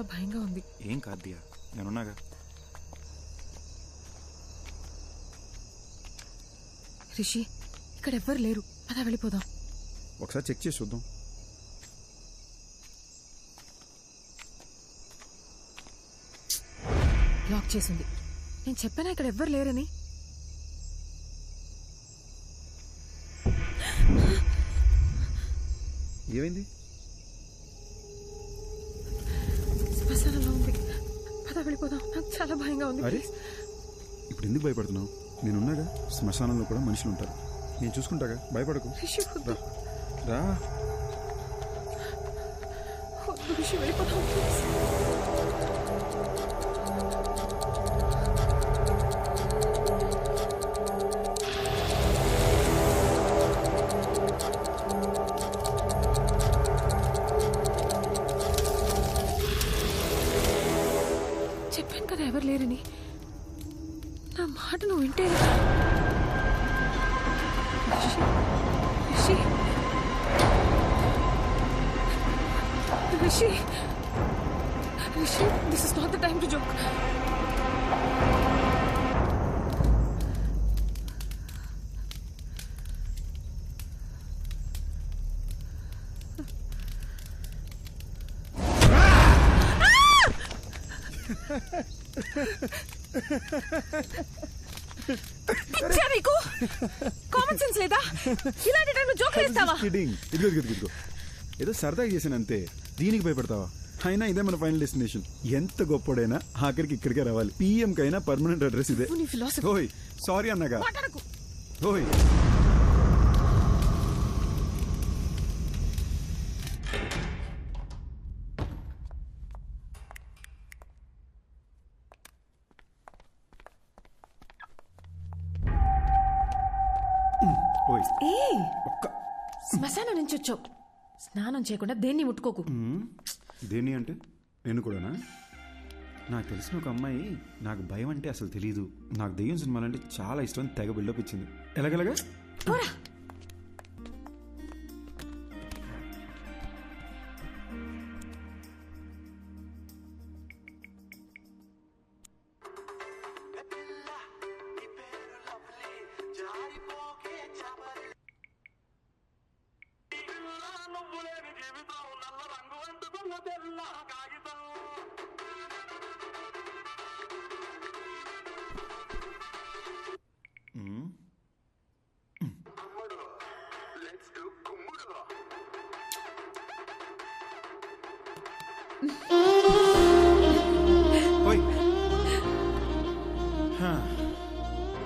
చాలా భయంగా ఉంది. ఏం కాదు దియా, నేనున్నాగా. రిషి, ఇక్కడ ఎవ్వరు లేరు, అలా వెళ్ళిపోదాం. ఒకసారి చెక్ చేసి చూద్దాం. లాక్ చేసింది. నేను చెప్పానా ఇక్కడ ఎవ్వరు లేరని? ఏమైంది? శ్మశానంలో ఉంది, పద వెళ్ళిపోదాం. నాకు చాలా భయంగా ఉంది. అరే, ఇప్పుడు ఎందుకు భయపడుతున్నావు? నేనున్నాగా. శ్మశానంలో కూడా మనుషులు ఉంటారు, నేను చూసుకుంటాగా, భయపడకు. రిషి వద్దు. రా. వద్దు రిషి, వెళ్ళిపోదాం. చెప్పాను కదా ఎవరు లేరని. నా మాట నువ్వు వింటే. Rishi, Rishi, Rishi, this is not the time to joke. పిచ్చా నీకు? కామన్ సెన్స్ లేదా? ఇలాంటి టైంలో జోక్ వేస్తావా? ఇదిగో ఏదో సరదాగా చేసాను అంతే, దీనికి భయపడతావా? అయినా ఇదే మన ఫైనల్ డెస్టినేషన్. ఎంత గొప్పడైనా ఆఖరికి ఇక్కడికే రావాలి. పిఎం కైనా పర్మనెంట్ అడ్రస్ ఇదే. ఓయ్ సారీ అన్నగా. ఓయ్ శ్మశానం నుంచి వచ్చావు, స్నానం చేయకుండా దేన్ని ముట్టుకోకు. దేన్ని అంటే నేను కూడానా? నాకు తెలిసిన ఒక అమ్మాయి నాకు భయం అంటే అసలు తెలీదు, నాకు దెయ్యం సినిమాలంటే చాలా ఇష్టం, తెగ బిల్డప్ ఇచ్చింది. ఎలాగలగా?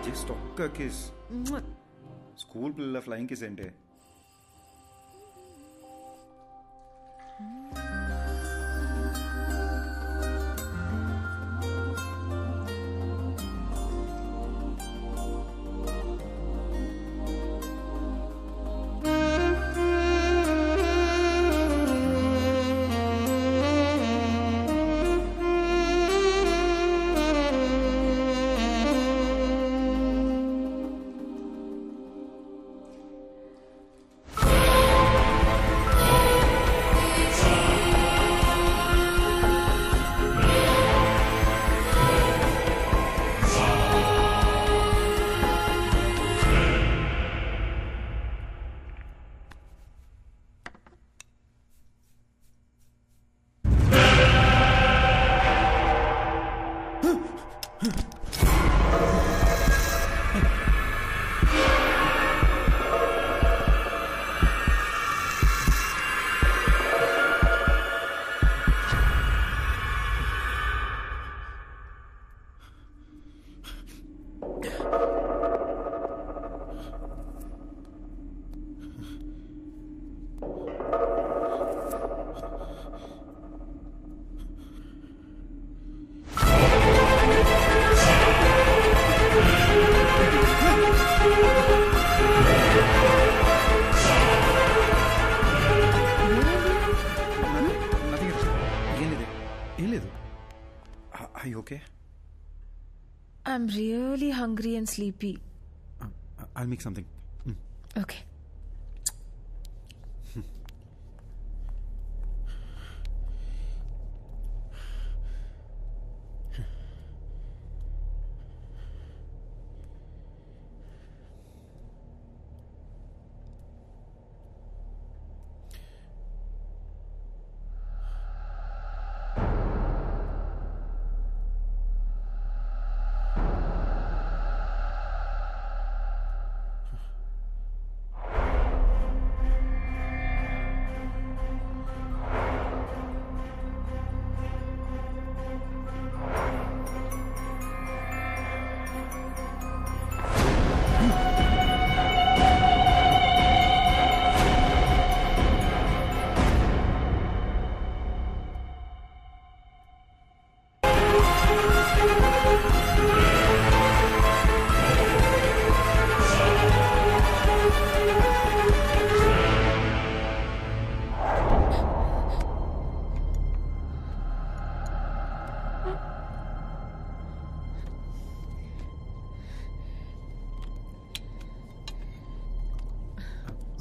జస్ట్ ఒక్క కిస్. స్కూల్ పిల్లల ఫ్లయింగ్ కిస్ అంటే Are you okay? I'm really hungry and sleepy. I'll make something. Okay.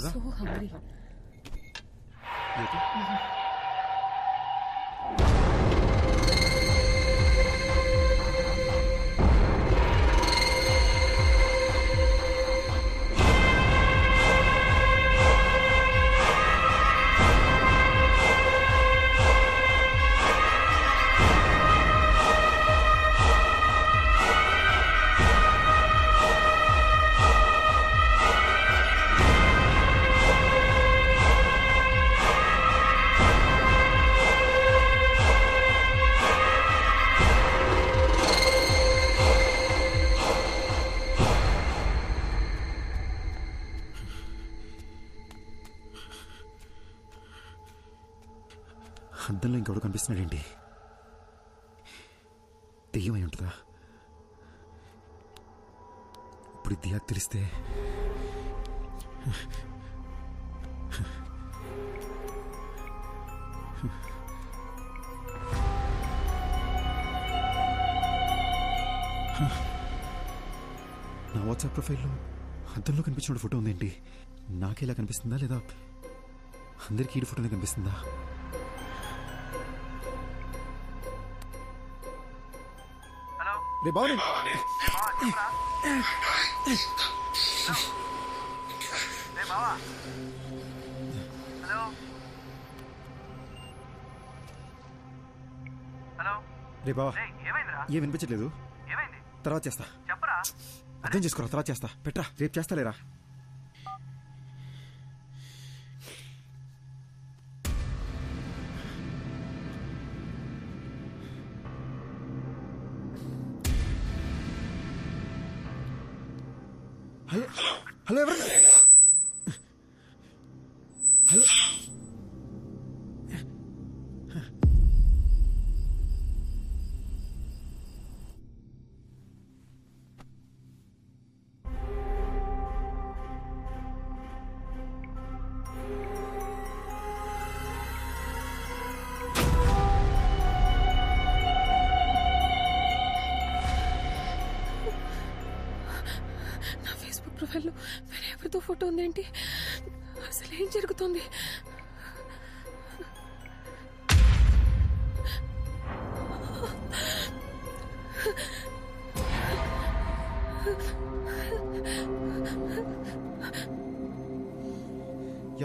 రా. So hungry. ఓకే. అద్దంలో ఇంకెవడు కనిపిస్తున్నాడేంటి? దెయ్యమై ఉంటుందా? ఇప్పుడు దియా తెలిస్తే నా వాట్సాప్ ప్రొఫైల్లో అద్దంలో కనిపించిన ఫోటో ఉందేంటి? నాకేలా కనిపిస్తుందా లేదా అందరికీ ఈ ఫోటోనే కనిపిస్తుందా? రే బావని రే బావా, ఏం వినిపించట్లేదు. తర్వాత చేస్తా. అర్థం చేసుకోరా, తర్వాత చేస్తా. పెట్రా, రేపు చేస్తాలేరా. హలో హలో, ఎవరు? హలో, ప్రొఫైల్లో వేరే ఎవరితో ఫోటో ఉందేంటి? అసలు ఏం జరుగుతుంది?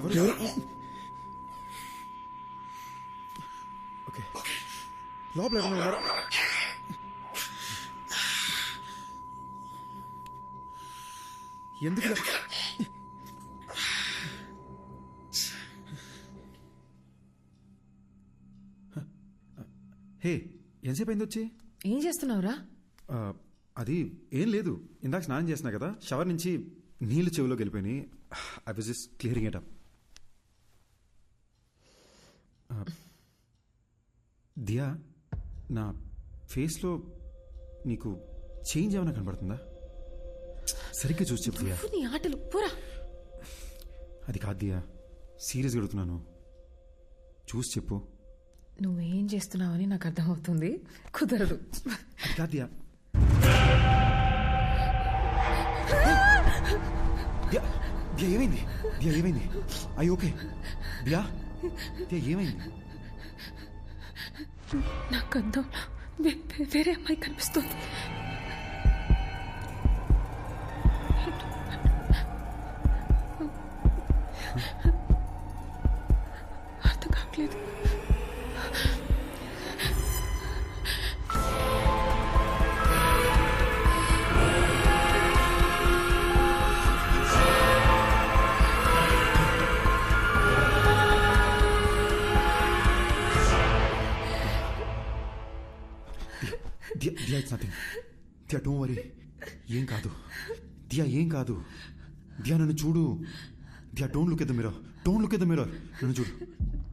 ఎవరు? ఓకే, లోపల ఎవరైనా ఉన్నారా? ఎందుకు హే, ఎంతసేపు అయింది వచ్చి? ఏం చేస్తున్నావురా? అది ఏం లేదు, ఇందాక స్నానం చేసినా కదా, షవర్ నుంచి నీళ్ళు చెవిలోకి వెళ్ళిపోయినాయి. I was just clearing it up. Diya, నా ఫేస్లో నీకు చేంజ్ ఏమైనా కనబడుతుందా? సరిగ్గా చూసి చెప్పు దియా. నీ ఆటలు పోరా. అది కాదు దియా, సీరియస్గా అడుగుతున్నాను, చూసి చెప్పు. నువ్వేం చేస్తున్నావని నాకు అర్థమవుతుంది, కుదరదు. అది కాదు దియా. దియా, దియా ఏమైంది? దియా ఏమైంది? అయ్యి ఓకే దియా, దియా ఏమైంది? నాకు అర్థం, వేరే అమ్మాయి కనిపిస్తుంది. అర్థం కావట్లేదు. Diya, it's nothing. Diya, don't worry. ఏం కాదు దియా, ఏం కాదు. దియా, నన్ను చూడు. Diya, don't look at the mirror. Don't look at the mirror. నన్ను చూడు.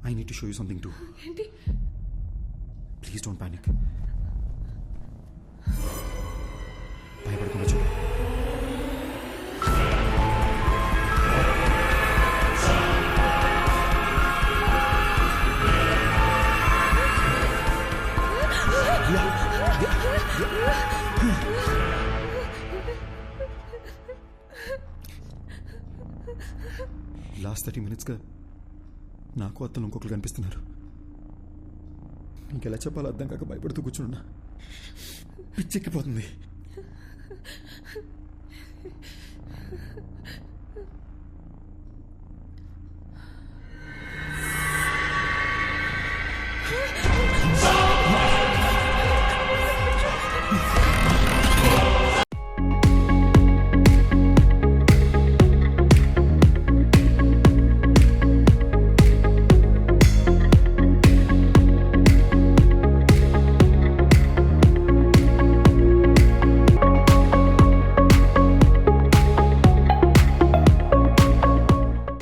I need to show you something too. ఏంటి? Please don't panic. భయపడకుండా చూడు. లాస్ట్ 30 minutesగా నాకు అత్తలు ఇంకొకరు కనిపిస్తున్నారు. నీకు ఎలా చెప్పాలో అర్థం కాక భయపడుతూ కూర్చున్నా. పిచ్చెక్కిపోతుంది.